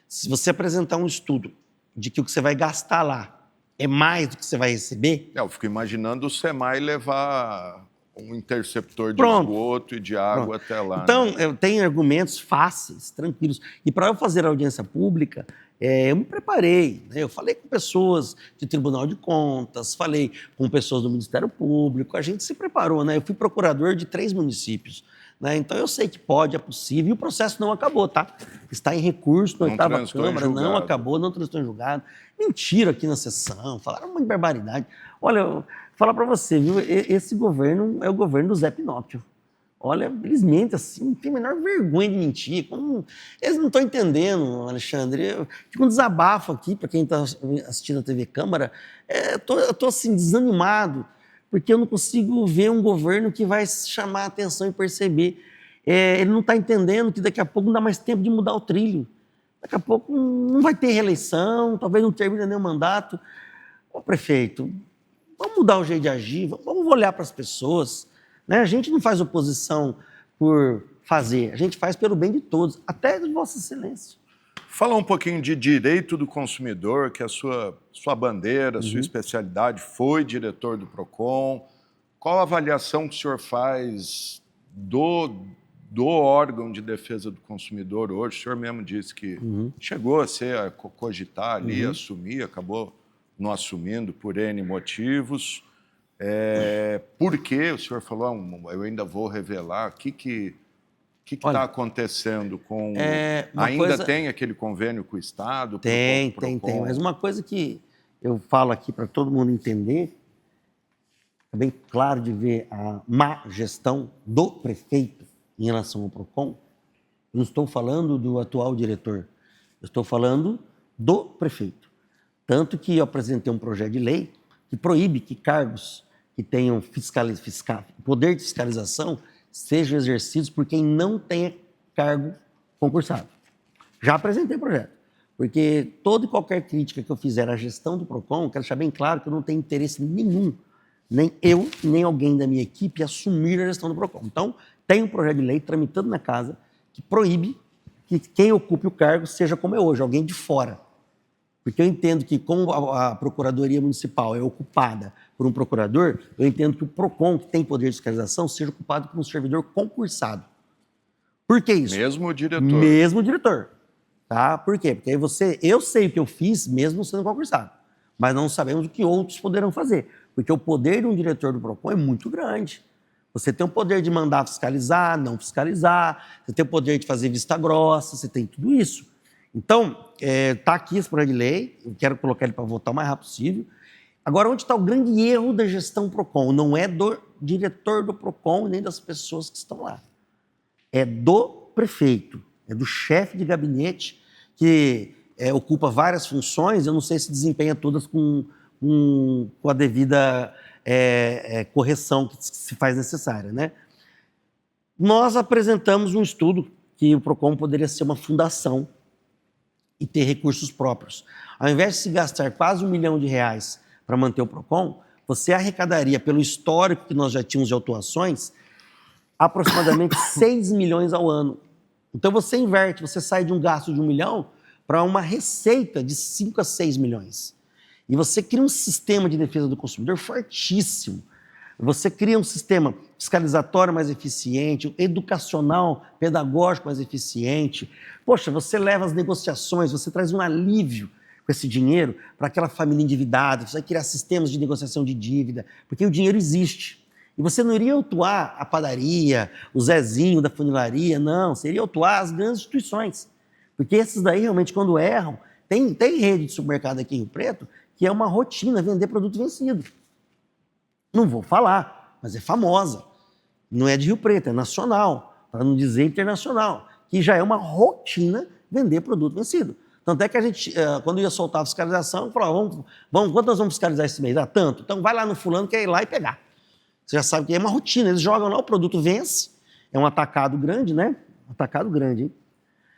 Se você apresentar um estudo de que o que você vai gastar lá é mais do que você vai receber... Eu fico imaginando o SEMAI levar um interceptor de esgoto e de água até lá. Então, eu tenho argumentos fáceis, tranquilos. E para eu fazer a audiência pública... eu me preparei, né? Eu falei com pessoas de Tribunal de Contas, falei com pessoas do Ministério Público, a gente se preparou, né? Eu fui procurador de 3 municípios, né? Então eu sei que pode, é possível, e o processo não acabou, tá? Está em recurso na 8ª Câmara, não acabou, não transitou em julgado. Mentira aqui na sessão, falaram uma barbaridade. Olha, eu vou falar para você, viu? Esse governo é o governo do Zé Pinóquio. Olha, eles mentem assim, não tem a menor vergonha de mentir. Eles não estão entendendo, Alexandre. Eu fico um desabafo aqui para quem está assistindo a TV Câmara. Eu estou assim, desanimado, porque eu não consigo ver um governo que vai chamar a atenção e perceber. Ele não está entendendo que daqui a pouco não dá mais tempo de mudar o trilho. Daqui a pouco não vai ter reeleição, talvez não termine nem o mandato. Ô, prefeito, vamos mudar o jeito de agir, vamos olhar para as pessoas. Né? A gente não faz oposição por fazer, a gente faz pelo bem de todos, até de Vossa Excelência. Fala um pouquinho de direito do consumidor, que é a sua bandeira, sua especialidade, foi diretor do PROCON. Qual a avaliação que o senhor faz do órgão de defesa do consumidor hoje? O senhor mesmo disse que chegou a cogitar ali, assumir, acabou não assumindo por N motivos. Por que o senhor falou, eu ainda vou revelar, o que está acontecendo com... tem aquele convênio com o Estado? Tem, mas uma coisa que eu falo aqui para todo mundo entender, é bem claro de ver a má gestão do prefeito em relação ao PROCON. Eu não estou falando do atual diretor, eu estou falando do prefeito. Tanto que eu apresentei um projeto de lei que proíbe que cargos que tenham poder de fiscalização sejam exercidos por quem não tenha cargo concursado. Já apresentei o projeto, porque toda e qualquer crítica que eu fizer à gestão do PROCON, quero deixar bem claro que eu não tenho interesse nenhum, nem eu, nem alguém da minha equipe, assumir a gestão do PROCON. Então, tem um projeto de lei tramitando na casa que proíbe que quem ocupe o cargo seja como é hoje, alguém de fora. Porque eu entendo que, como a Procuradoria Municipal é ocupada por um procurador, eu entendo que o PROCON, que tem poder de fiscalização, seja ocupado por um servidor concursado. Por que isso? Mesmo diretor. Mesmo diretor. Tá? Por quê? Porque aí eu sei o que eu fiz, mesmo sendo concursado. Mas não sabemos o que outros poderão fazer. Porque o poder de um diretor do PROCON é muito grande. Você tem o poder de mandar fiscalizar, não fiscalizar, você tem o poder de fazer vista grossa, você tem tudo isso. Então, está aqui esse projeto de lei, eu quero colocar ele para votar o mais rápido possível. Agora, onde está o grande erro da gestão PROCON? Não é do diretor do PROCON nem das pessoas que estão lá. É do prefeito, é do chefe de gabinete que ocupa várias funções, eu não sei se desempenha todas com a devida correção que se faz necessária, né? Nós apresentamos um estudo que o PROCON poderia ser uma fundação e ter recursos próprios. Ao invés de se gastar quase R$1 milhão para manter o PROCON, você arrecadaria, pelo histórico que nós já tínhamos de autuações, aproximadamente 6 milhões ao ano. Então você inverte, você sai de um gasto de 1 milhão para uma receita de 5 a 6 milhões. E você cria um sistema de defesa do consumidor fortíssimo. Você cria um sistema fiscalizatório mais eficiente, educacional, pedagógico mais eficiente. Poxa, você leva as negociações, você traz um alívio com esse dinheiro para aquela família endividada, você vai criar sistemas de negociação de dívida, porque o dinheiro existe. E você não iria autuar a padaria, o Zezinho da funilaria, não, você iria autuar as grandes instituições. Porque esses daí, realmente, quando erram, tem rede de supermercado aqui em Rio Preto que é uma rotina vender produto vencido. Não vou falar, mas é famosa. Não é de Rio Preto, é nacional, para não dizer internacional, que já é uma rotina vender produto vencido. Tanto é que a gente, quando ia soltar a fiscalização, falava, quanto nós vamos fiscalizar esse mês? Tanto. Então vai lá no fulano que é ir lá e pegar. Você já sabe que é uma rotina, eles jogam lá, o produto vence, é um atacado grande, né? Atacado grande, hein?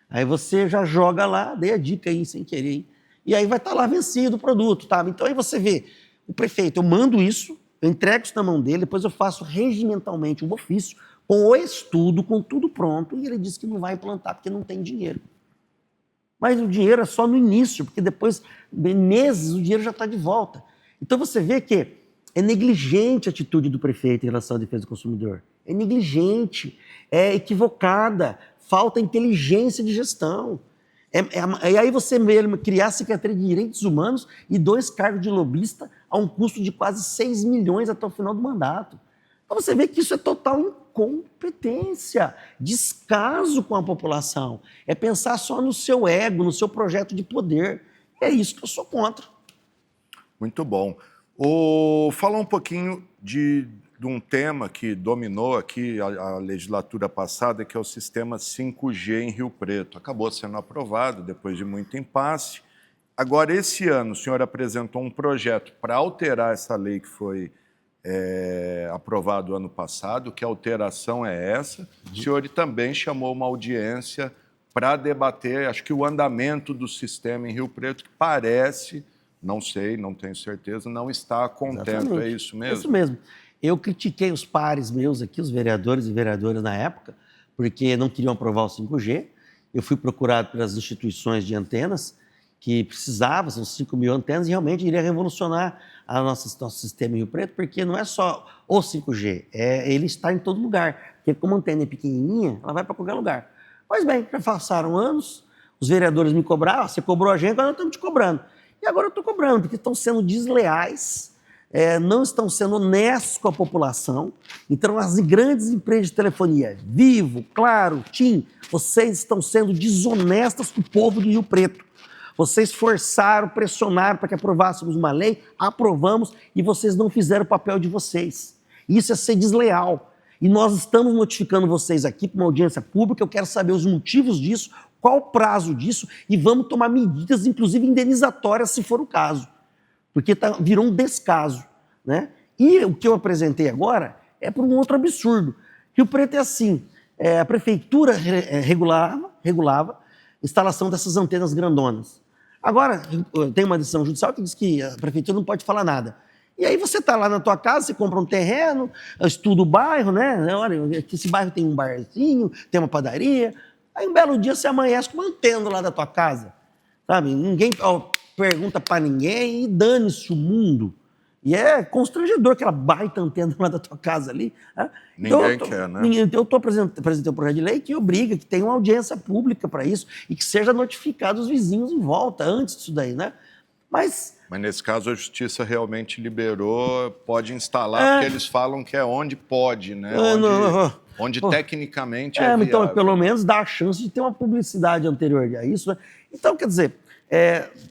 Aí você já joga lá, dei a dica aí, sem querer, hein? E aí vai estar lá vencido o produto, tá? Então aí você vê, o prefeito, eu mando isso, eu entrego isso na mão dele, depois eu faço regimentalmente um ofício, com o estudo, com tudo pronto, e ele diz que não vai implantar porque não tem dinheiro. Mas o dinheiro é só no início, porque depois, em meses, o dinheiro já está de volta. Então você vê que é negligente a atitude do prefeito em relação à defesa do consumidor. É negligente, é equivocada, falta inteligência de gestão. E aí você mesmo criar a Secretaria de Direitos Humanos e 2 cargos de lobista a um custo de quase 6 milhões até o final do mandato. Então você vê que isso é total incompetência, descaso com a população. É pensar só no seu ego, no seu projeto de poder. É isso que eu sou contra. Muito bom. Falar um pouquinho de um tema que dominou aqui a legislatura passada, que é o sistema 5G em Rio Preto. Acabou sendo aprovado depois de muito impasse. Agora, esse ano, o senhor apresentou um projeto para alterar essa lei que foi aprovado ano passado. Que alteração é essa? O senhor também chamou uma audiência para debater, acho que o andamento do sistema em Rio Preto, que parece, não sei, não tenho certeza, não está contento. Exatamente. É isso mesmo? É isso mesmo. Eu critiquei os pares meus aqui, os vereadores e vereadoras na época, porque não queriam aprovar o 5G. Eu fui procurado pelas instituições de antenas, que precisavam, são 5 mil antenas, e realmente iria revolucionar nosso sistema em Rio Preto, porque não é só o 5G, ele está em todo lugar. Porque como a antena é pequenininha, ela vai para qualquer lugar. Pois bem, já passaram anos, os vereadores me cobraram, você cobrou a gente, agora nós estamos te cobrando. E agora eu estou cobrando, porque estão sendo desleais, não estão sendo honestos com a população. Então, as grandes empresas de telefonia, Vivo, Claro, TIM, vocês estão sendo desonestas com o povo de Rio Preto. Vocês forçaram, pressionaram para que aprovássemos uma lei, aprovamos e vocês não fizeram o papel de vocês. Isso é ser desleal. E nós estamos notificando vocês aqui para uma audiência pública, eu quero saber os motivos disso, qual o prazo disso e vamos tomar medidas, inclusive indenizatórias, se for o caso. Porque virou um descaso, né? E o que eu apresentei agora é por um outro absurdo. Rio Preto é assim, a prefeitura regulava a instalação dessas antenas grandonas. Agora, tem uma decisão judicial que diz que a prefeitura não pode falar nada. E aí você está lá na tua casa, você compra um terreno, estuda o bairro, né? Olha, esse bairro tem um barzinho, tem uma padaria. Aí um belo dia você amanhece com uma antena lá da tua casa, sabe? Ninguém pergunta para ninguém e dane-se o mundo. E é constrangedor aquela baita antena lá da tua casa ali. Né? Ninguém quer, né? Eu apresentei um projeto de lei que obriga, que tenha uma audiência pública para isso e que seja notificado os vizinhos em volta antes disso daí, né? Mas Mas nesse caso a justiça realmente liberou, pode instalar, porque eles falam que é onde pode, né? Onde tecnicamente é viável. Então, pelo menos dá a chance de ter uma publicidade anterior a isso, né? Então, quer dizer,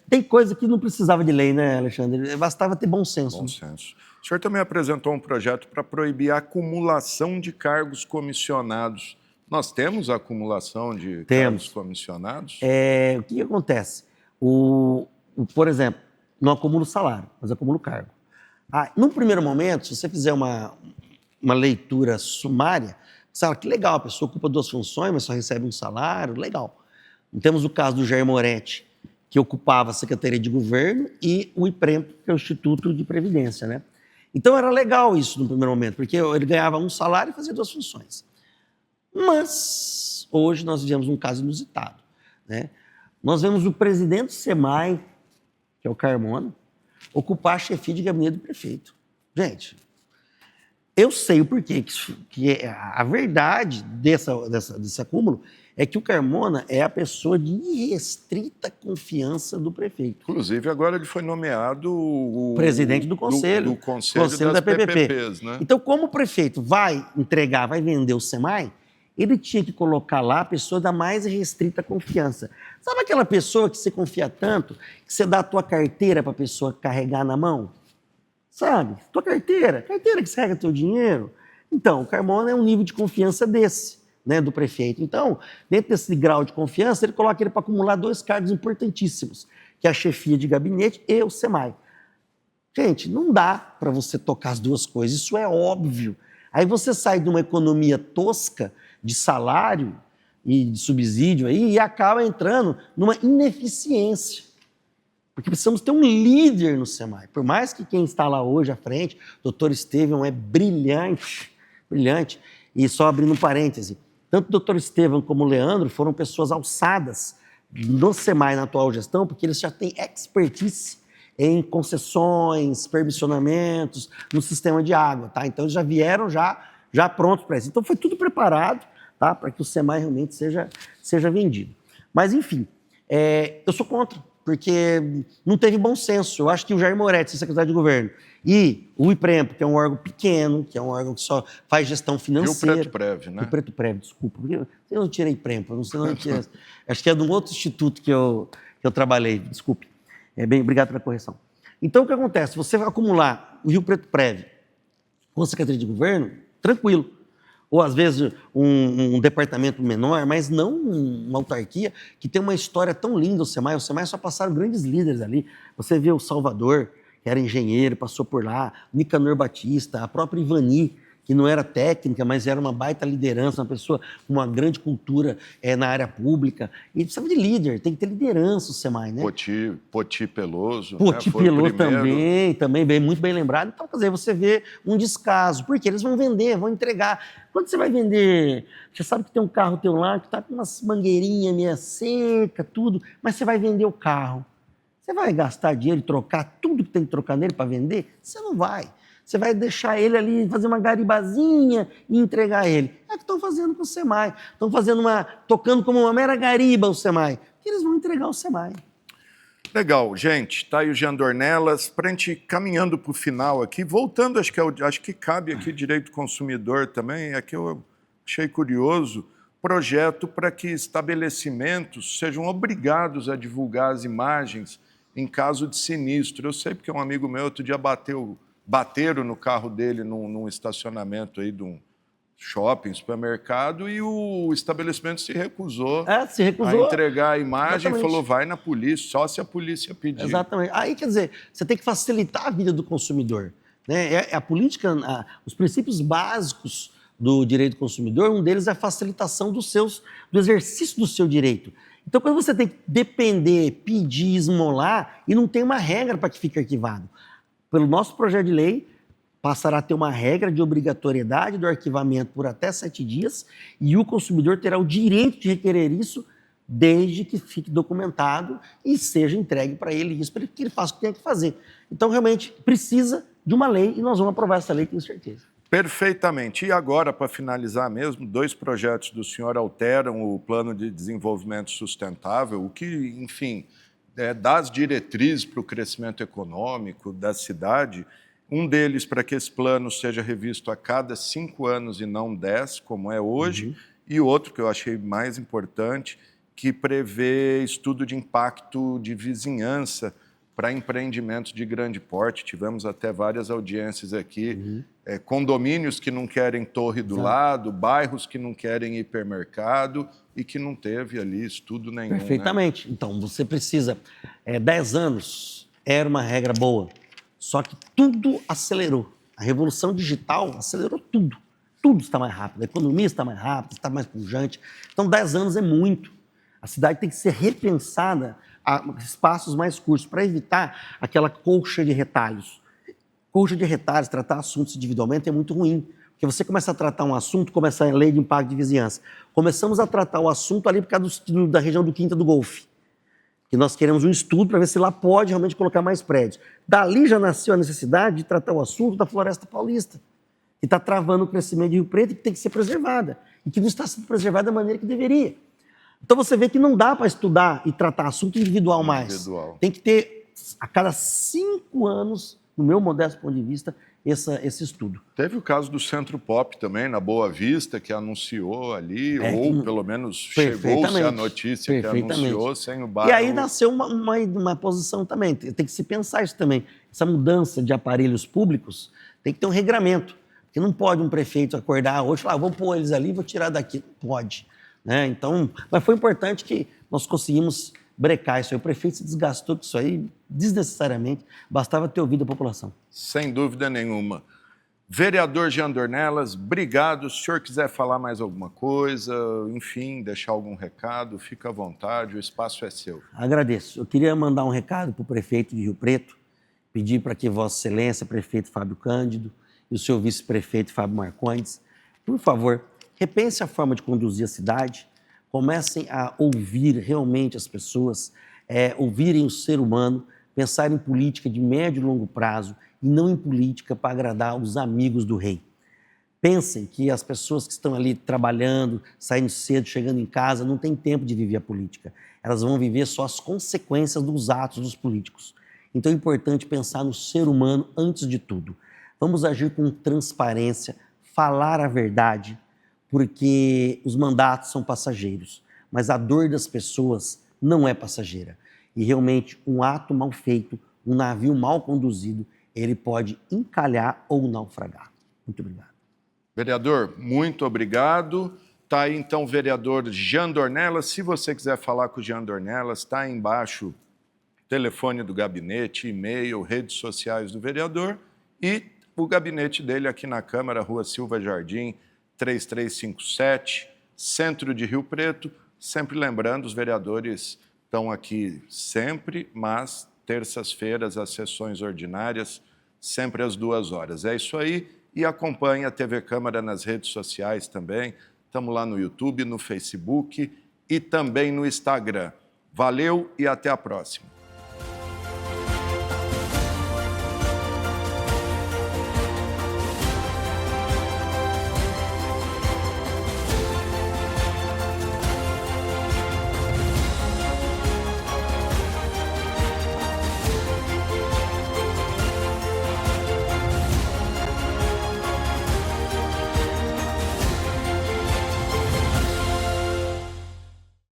tem coisa que não precisava de lei, né, Alexandre? Bastava ter bom senso. Bom senso. O senhor também apresentou um projeto para proibir a acumulação de cargos comissionados. Nós temos a acumulação de cargos comissionados? O que acontece? Por exemplo, não acumulo salário, mas acumulo cargo. Num primeiro momento, se você fizer uma leitura sumária, você fala que legal, a pessoa ocupa 2 funções, mas só recebe um salário, legal. Temos o caso do Jair Moretti, que ocupava a Secretaria de Governo e o IPREMP, que é o Instituto de Previdência, né? Então era legal isso no primeiro momento, porque ele ganhava um salário e fazia 2 funções. Mas hoje nós vivemos um caso inusitado, né? Nós vemos o presidente do SEMAI, que é o Carmona, ocupar a chefia de gabinete do prefeito. Gente, eu sei o porquê, que a verdade desse acúmulo é que o Carmona é a pessoa de irrestrita confiança do prefeito. Inclusive, agora ele foi nomeado o presidente do conselho, do conselho das PPPs, né? Então, como o prefeito vai vender o SEMAI, ele tinha que colocar lá a pessoa da mais restrita confiança. Sabe aquela pessoa que você confia tanto, que você dá a tua carteira para a pessoa carregar na mão? Sabe? Tua carteira que você carrega teu dinheiro. Então, o Carmona é um nível de confiança desse, né, do prefeito. Então, dentro desse grau de confiança, ele coloca ele para acumular 2 cargos importantíssimos, que é a chefia de gabinete e o SEMAI. Gente, não dá para você tocar as 2 coisas, isso é óbvio. Aí você sai de uma economia tosca de salário e de subsídio aí e acaba entrando numa ineficiência. Porque precisamos ter um líder no SEMAI. Por mais que quem está lá hoje à frente, o doutor Estevão, é brilhante. E só abrindo um parêntese, tanto o doutor Estevão como o Leandro foram pessoas alçadas no SEMAI na atual gestão, porque eles já têm expertise em concessões, permissionamentos, no sistema de água, tá? Então eles já vieram já prontos para isso. Então foi tudo preparado, tá? Para que o SEMAI realmente seja vendido. Mas, enfim, eu sou contra, porque não teve bom senso. Eu acho que o Jair Moretti, secretário de governo, e o IPREMP, que é um órgão pequeno, que é um órgão que só faz gestão financeira. E o Preto Prev, né? O Preto Prev, desculpa. Eu não tirei IPREMP, eu não sei, acho que é de um outro instituto que eu trabalhei, desculpe. Obrigado pela correção. Então, o que acontece? Você vai acumular o Rio Preto Prev com a Secretaria de Governo, tranquilo. Ou, às vezes, um departamento menor, mas não uma autarquia que tem uma história tão linda, o SEMAI. O SEMAI só passaram grandes líderes ali. Você vê o Salvador, que era engenheiro, passou por lá, Nicanor Batista, a própria Ivani, que não era técnica, mas era uma baita liderança, uma pessoa com uma grande cultura na área pública. E precisava de líder, tem que ter liderança o SEMAI, né? Poti Peloso. Poti Peloso também, muito bem lembrado. Então, quer dizer, você vê um descaso, porque eles vão vender, vão entregar. Quando você vai vender, você sabe que tem um carro teu lá que está com umas mangueirinhas meio seca, tudo, mas você vai vender o carro. Você vai gastar dinheiro e trocar tudo que tem que trocar nele para vender? Você não vai. Você vai deixar ele ali, fazer uma garibazinha e entregar ele. É o que estão fazendo com o SEMAI. Estão tocando como uma mera gariba o SEMAI. E eles vão entregar o SEMAI. Legal, gente. Tá aí o Jean Dornelas. Para a gente caminhando para o final aqui, voltando, acho que cabe aqui direito do consumidor também, é que eu achei curioso, projeto para que estabelecimentos sejam obrigados a divulgar as imagens em caso de sinistro. Eu sei porque um amigo meu outro dia bateram no carro dele num estacionamento aí de um shopping, supermercado, e o estabelecimento se recusou a entregar a imagem. Exatamente. E falou, vai na polícia, só se a polícia pedir. Exatamente. Aí, quer dizer, você tem que facilitar a vida do consumidor, né? A política, os princípios básicos do direito do consumidor, um deles é a facilitação do exercício do seu direito. Então, quando você tem que depender, pedir, esmolar, e não tem uma regra para que fique arquivado. Pelo nosso projeto de lei, passará a ter uma regra de obrigatoriedade do arquivamento por até 7 dias e o consumidor terá o direito de requerer isso desde que fique documentado e seja entregue para ele isso, para que ele faça o que tem que fazer. Então, realmente, precisa de uma lei e nós vamos aprovar essa lei, tenho certeza. Perfeitamente. E agora, para finalizar mesmo, 2 projetos do senhor alteram o Plano de Desenvolvimento Sustentável, o que, enfim, das diretrizes para o crescimento econômico da cidade. Um deles, para que esse plano seja revisto a cada 5 anos e não 10, como é hoje. E outro, que eu achei mais importante, que prevê estudo de impacto de vizinhança para empreendimentos de grande porte. Tivemos até várias audiências aqui, condomínios que não querem torre do lado, bairros que não querem hipermercado e que não teve ali estudo nenhum. Perfeitamente. Né? Então, você precisa... 10 anos era uma regra boa, só que tudo acelerou. A revolução digital acelerou tudo. Tudo está mais rápido. A economia está mais rápida, está mais pujante. Então, 10 anos é muito. A cidade tem que ser repensada a espaços mais curtos, para evitar aquela colcha de retalhos. Colcha de retalhos, tratar assuntos individualmente é muito ruim, porque você começa a tratar um assunto, começa a lei de impacto de vizinhança. Começamos a tratar o assunto ali por causa da região do Quinta do Golfe, que nós queremos um estudo para ver se lá pode realmente colocar mais prédios. Dali já nasceu a necessidade de tratar o assunto da Floresta Paulista, que está travando o crescimento de Rio Preto e que tem que ser preservada, e que não está sendo preservada da maneira que deveria. Então você vê que não dá para estudar e tratar assunto individual mais. Tem que ter, a cada 5 anos, no meu modesto ponto de vista, esse estudo. Teve o caso do Centro Pop também, na Boa Vista, que anunciou ali, ou pelo menos chegou-se a notícia que anunciou sem o bairro. E aí nasceu uma posição também, tem que se pensar isso também. Essa mudança de aparelhos públicos tem que ter um regramento. Porque não pode um prefeito acordar hoje e falar, vou pôr eles ali, vou tirar daqui. Não pode. Né? Então, mas foi importante que nós conseguimos brecar isso aí. O prefeito se desgastou com isso aí desnecessariamente, bastava ter ouvido a população. Sem dúvida nenhuma. Vereador Jean Dornelas, obrigado. Se o senhor quiser falar mais alguma coisa, enfim, deixar algum recado, fica à vontade, o espaço é seu. Agradeço. Eu queria mandar um recado para o prefeito de Rio Preto, pedir para que Vossa Excelência, prefeito Fábio Cândido, e o seu vice-prefeito Fábio Marcondes, por favor, repense a forma de conduzir a cidade, comecem a ouvir realmente as pessoas, ouvirem o ser humano, pensar em política de médio e longo prazo e não em política para agradar os amigos do rei. Pensem que as pessoas que estão ali trabalhando, saindo cedo, chegando em casa, não têm tempo de viver a política. Elas vão viver só as consequências dos atos dos políticos. Então é importante pensar no ser humano antes de tudo. Vamos agir com transparência, falar a verdade, porque os mandatos são passageiros, mas a dor das pessoas não é passageira. E realmente um ato mal feito, um navio mal conduzido, ele pode encalhar ou naufragar. Muito obrigado. Vereador, muito obrigado. Está aí então o vereador Jean Dornelas. Se você quiser falar com o Jean Dornelas, está aí embaixo telefone do gabinete, e-mail, redes sociais do vereador e o gabinete dele aqui na Câmara, Rua Silva Jardim, 3357, centro de Rio Preto. Sempre lembrando, os vereadores estão aqui sempre, mas terças-feiras, as sessões ordinárias, sempre às 2 horas. É isso aí. E acompanhe a TV Câmara nas redes sociais também. Estamos lá no YouTube, no Facebook e também no Instagram. Valeu e até a próxima.